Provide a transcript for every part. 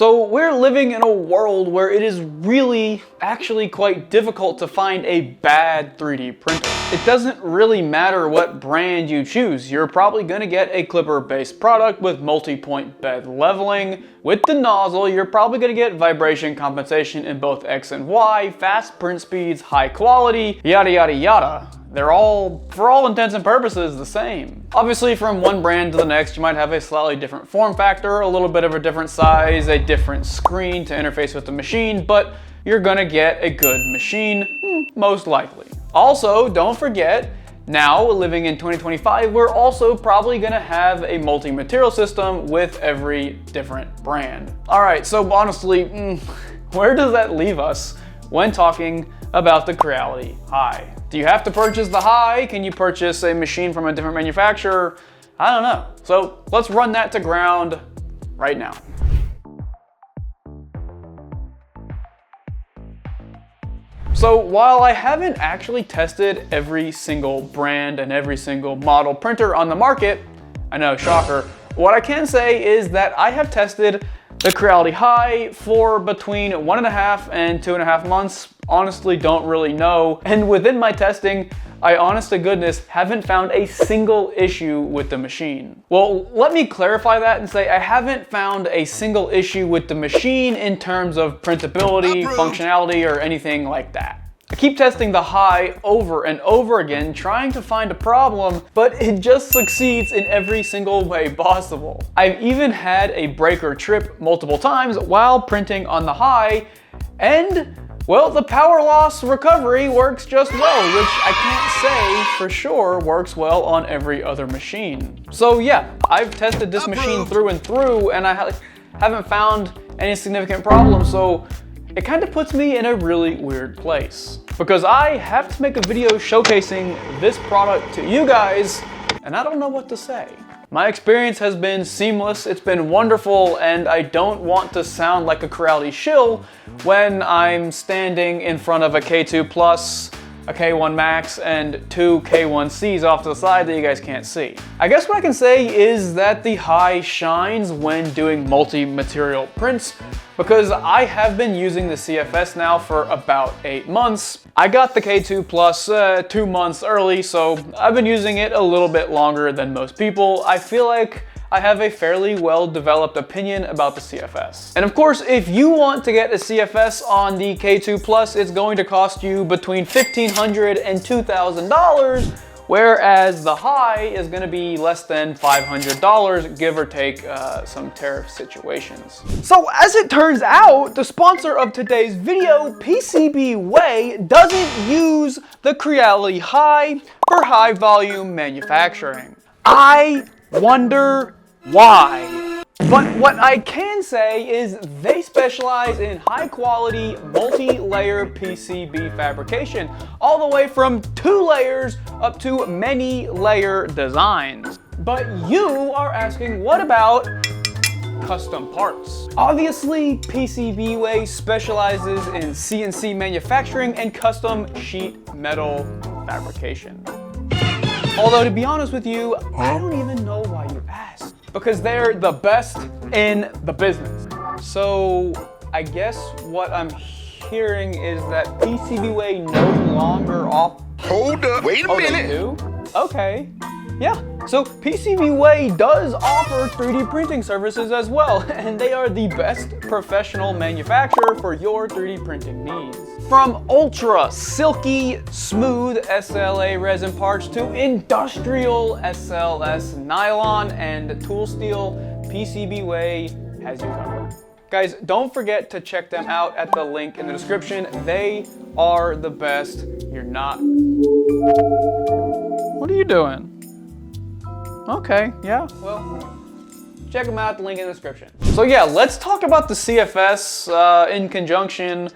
So we're living in a world where it is really actually quite difficult to find a bad 3D printer. It doesn't really matter what brand you choose. You're probably gonna get a clipper-based product with multi-point bed leveling. With the nozzle, you're probably gonna get vibration compensation in both X and Y, fast print speeds, high quality, yada yada yada. They're all, for all intents and purposes, the same. Obviously, from one brand to the next, you might have a slightly different form factor, a little bit of a different size, a different screen to interface with the machine, but you're gonna get a good machine, most likely. Also, don't forget, now living in 2025, we're also probably gonna have a multi-material system with every different brand. All right, so honestly, where does that leave us when talking about the Creality Hi? Do you have to purchase the Hi? Can you purchase a machine from a different manufacturer? I don't know. So let's run that to ground right now. So while I haven't actually tested every single brand and every single model printer on the market, I know, shocker, what I can say is that I have tested the Creality Hi for between 1.5 and 2.5 months. Honestly, don't really know. And within my testing, I honest to goodness haven't found a single issue with the machine. Well, let me clarify that and say I haven't found a single issue with the machine in terms of printability, functionality, or anything like that. I keep testing the Hi over and over again, trying to find a problem, but it just succeeds in every single way possible. I've even had a breaker trip multiple times while printing on the Hi, and well, the power loss recovery works just well, which I can't say for sure works well on every other machine. So yeah, I've tested this machine through and through, and I haven't found any significant problems, so it kind of puts me in a really weird place. Because I have to make a video showcasing this product to you guys, and I don't know what to say. My experience has been seamless, it's been wonderful, and I don't want to sound like a Creality shill when I'm standing in front of a K2 Plus, a K1 Max, and 2 K1Cs off to the side that you guys can't see. I guess what I can say is that the Hi shines when doing multi-material prints, because I have been using the CFS now for about 8 months. I got the K2 Plus 2 months early, so I've been using it a little bit longer than most people. I feel like I have a fairly well-developed opinion about the CFS. And of course, if you want to get a CFS on the K2 Plus, it's going to cost you between $1,500 and $2,000, whereas the Hi is gonna be less than $500, give or take some tariff situations. So as it turns out, the sponsor of today's video, PCBWay, doesn't use the Creality Hi for high volume manufacturing. I wonder why. But what I can say is they specialize in high quality multi-layer PCB fabrication, all the way from 2 layers up to many layer designs. But you are asking, what about custom parts? Obviously, PCBWay specializes in CNC manufacturing and custom sheet metal fabrication. Although, to be honest with you, I don't even know why you asked, because they're the best in the business. So I guess what I'm hearing is that PCBWay no longer offers. Hold up, wait a minute. They do? Okay, yeah. So PCBWay does offer 3D printing services as well, and they are the best professional manufacturer for your 3D printing needs. From ultra silky, smooth SLA resin parts to industrial SLS nylon and tool steel, PCBWay has you covered. Guys, don't forget to check them out at the link in the description. They are the best. You're not... What are you doing? Okay, yeah, well, check them out at the link in the description. So yeah, let's talk about the CFS in conjunction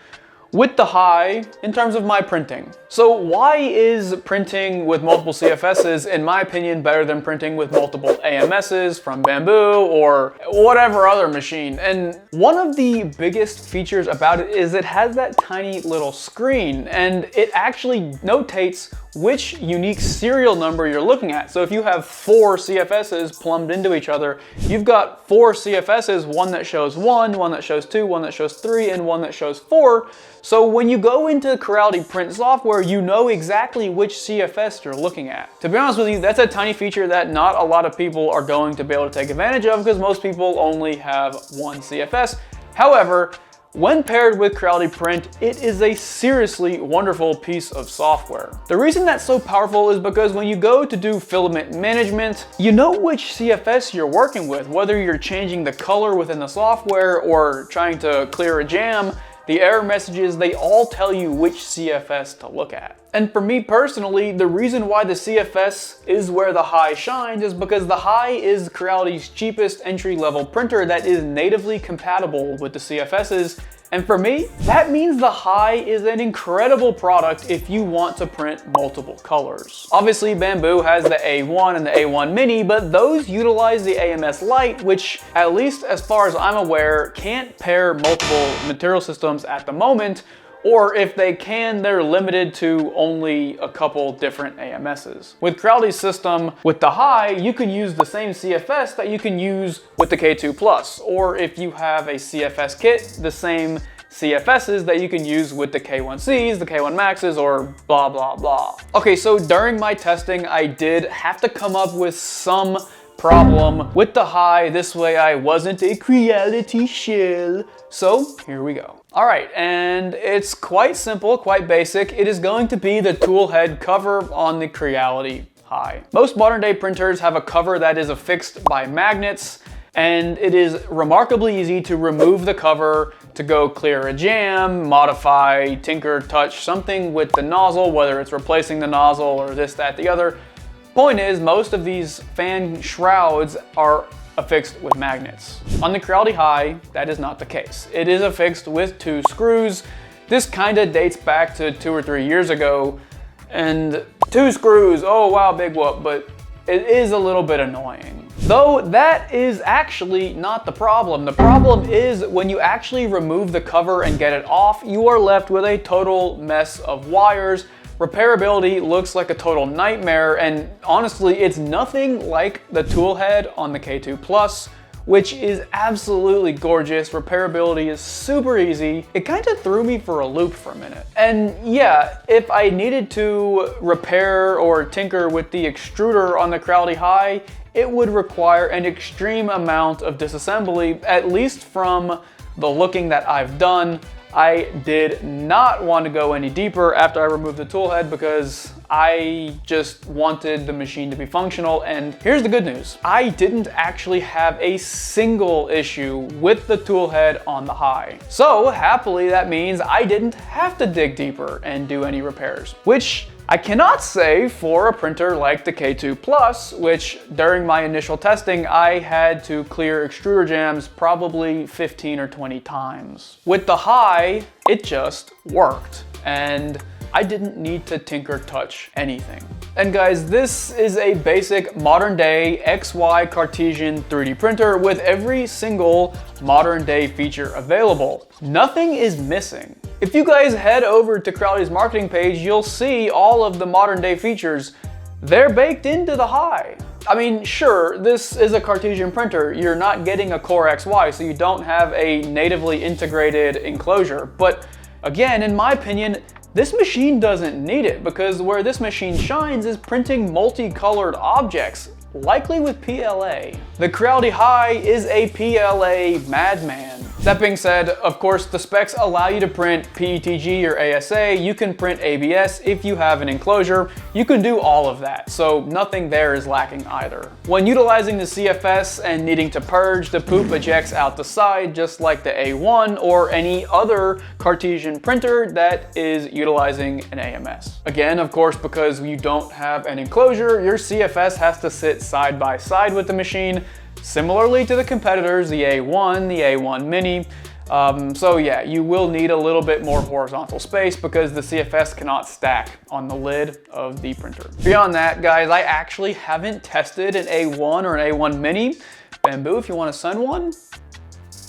with the Hi in terms of my printing. So why is printing with multiple CFSs, in my opinion, better than printing with multiple AMSs from Bambu or whatever other machine? And one of the biggest features about it is it has that tiny little screen, and it actually notates which unique serial number you're looking at. So if you have 4 CFSs plumbed into each other, you've got 4 CFSs, one that shows 1, one that shows 2, one that shows 3, and one that shows 4. So when you go into Creality Print software, you know exactly which CFS you're looking at. To be honest with you, that's a tiny feature that not a lot of people are going to be able to take advantage of because most people only have one CFS. However, when paired with Creality Print, it is a seriously wonderful piece of software. The reason that's so powerful is because when you go to do filament management, you know which CFS you're working with, whether you're changing the color within the software or trying to clear a jam. The error messages, they all tell you which CFS to look at. And for me personally, the reason why the CFS is where the Hi shines is because the Hi is Creality's cheapest entry-level printer that is natively compatible with the CFSs. And for me, that means the Hi is an incredible product if you want to print multiple colors. Obviously, Bambu has the A1 and the A1 Mini, but those utilize the AMS Lite, which, at least as far as I'm aware, can't pair multiple material systems at the moment, or if they can, they're limited to only a couple different AMSs. With Creality's system, with the Hi, you can use the same CFS that you can use with the K2 Plus, or if you have a CFS kit, the same CFSs that you can use with the K1Cs, the K1 Maxes, or blah, blah, blah. Okay, so during my testing, I did have to come up with some problem with the Hi. This way I wasn't a Creality shill. So here we go. All right, and it's quite simple, quite basic. It is going to be the tool head cover on the Creality Hi. Most modern day printers have a cover that is affixed by magnets, and it is remarkably easy to remove the cover to go clear a jam, modify, tinker, touch something with the nozzle, whether it's replacing the nozzle or this, that, the other. Point is, most of these fan shrouds are affixed with magnets. On the Creality Hi, that is not the case. It is affixed with 2 screws. This kind of dates back to 2 or 3 years ago, and 2 screws, oh wow, big whoop, but it is a little bit annoying. Though that is actually not the problem. The problem is when you actually remove the cover and get it off, you are left with a total mess of wires. Repairability looks like a total nightmare, and honestly, it's nothing like the tool head on the K2 Plus, which is absolutely gorgeous. Repairability is super easy. It kind of threw me for a loop for a minute. And yeah, if I needed to repair or tinker with the extruder on the Creality Hi, it would require an extreme amount of disassembly, at least from the looking that I've done. I did not want to go any deeper after I removed the tool head because I just wanted the machine to be functional. And here's the good news. I didn't actually have a single issue with the tool head on the Hi. So happily, that means I didn't have to dig deeper and do any repairs, which I cannot say for a printer like the K2 Plus, which during my initial testing, I had to clear extruder jams probably 15 or 20 times. With the Hi, it just worked, and I didn't need to tinker touch anything. And guys, this is a basic modern day XY Cartesian 3D printer with every single modern day feature available. Nothing is missing. If you guys head over to Creality's marketing page, you'll see all of the modern day features. They're baked into the Hi. I mean, sure, this is a Cartesian printer. You're not getting a Core XY, so you don't have a natively integrated enclosure. But again, in my opinion, this machine doesn't need it because where this machine shines is printing multicolored objects, likely with PLA. The Creality Hi is a PLA madman. That being said, of course, the specs allow you to print PETG or ASA. You can print ABS if you have an enclosure. You can do all of that, so nothing there is lacking either. When utilizing the CFS and needing to purge, the poop ejects out the side just like the A1 or any other Cartesian printer that is utilizing an AMS. Again, of course, because you don't have an enclosure, your CFS has to sit side by side with the machine, similarly to the competitors, the A1, the A1 Mini. So yeah, you will need a little bit more horizontal space because the CFS cannot stack on the lid of the printer. Beyond that, guys, I actually haven't tested an A1 or an A1 Mini. Bambu, if you want to send one,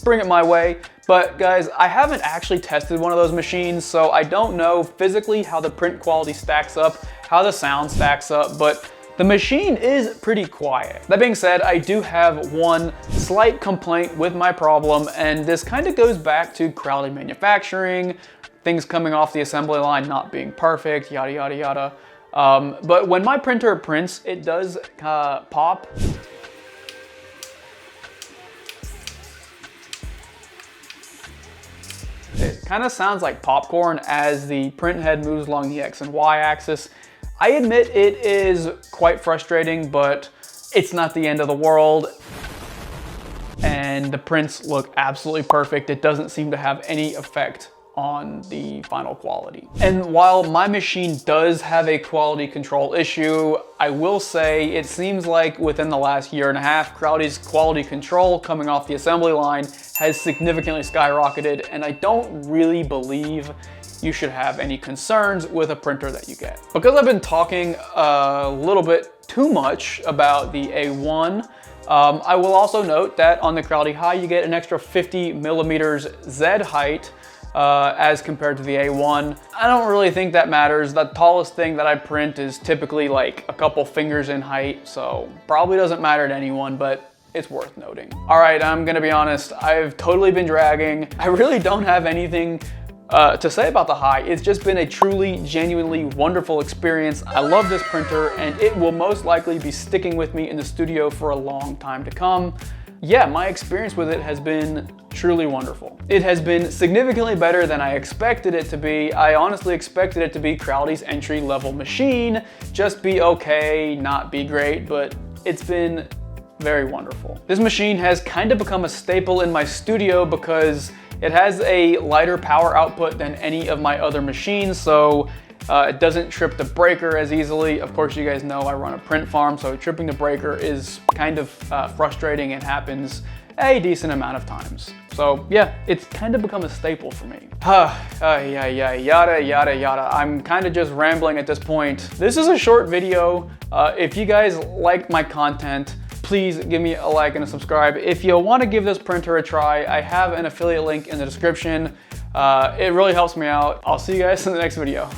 bring it my way. But guys, I haven't actually tested one of those machines, so I don't know physically how the print quality stacks up, how the sound stacks up, but the machine is pretty quiet. That being said, I do have one slight complaint with my problem, and this kind of goes back to Creality manufacturing, things coming off the assembly line not being perfect, yada, yada, yada. But when my printer prints, it does pop. It kind of sounds like popcorn as the print head moves along the X and Y axis. I admit it is quite frustrating, but it's not the end of the world. And the prints look absolutely perfect. It doesn't seem to have any effect on the final quality. And while my machine does have a quality control issue, I will say it seems like within the last year and a half, Creality's quality control coming off the assembly line has significantly skyrocketed, and I don't really believe you should have any concerns with a printer that you get. Because I've been talking a little bit too much about the A1, I will also note that on the Creality Hi, you get an extra 50 millimeters Z height as compared to the A1. I don't really think that matters. The tallest thing that I print is typically like a couple fingers in height, so probably doesn't matter to anyone, but it's worth noting. All right, I'm gonna be honest, I've totally been dragging. I really don't have anything to say about the Hi. It's just been a truly, genuinely wonderful experience. I love this printer, and it will most likely be sticking with me in the studio for a long time to come. Yeah, my experience with it has been truly wonderful. It has been significantly better than I expected it to be. I honestly expected it to be Creality's entry-level machine, just be okay, not be great, but it's been very wonderful. This machine has kind of become a staple in my studio because it has a lighter power output than any of my other machines, so it doesn't trip the breaker as easily. Of course, you guys know I run a print farm, so tripping the breaker is kind of frustrating and happens a decent amount of times. So yeah, it's kind of become a staple for me. Yada, yada. I'm kind of just rambling at this point. This is a short video. If you guys like my content, please give me a like and a subscribe. If you want to give this printer a try, I have an affiliate link in the description. It really helps me out. I'll see you guys in the next video.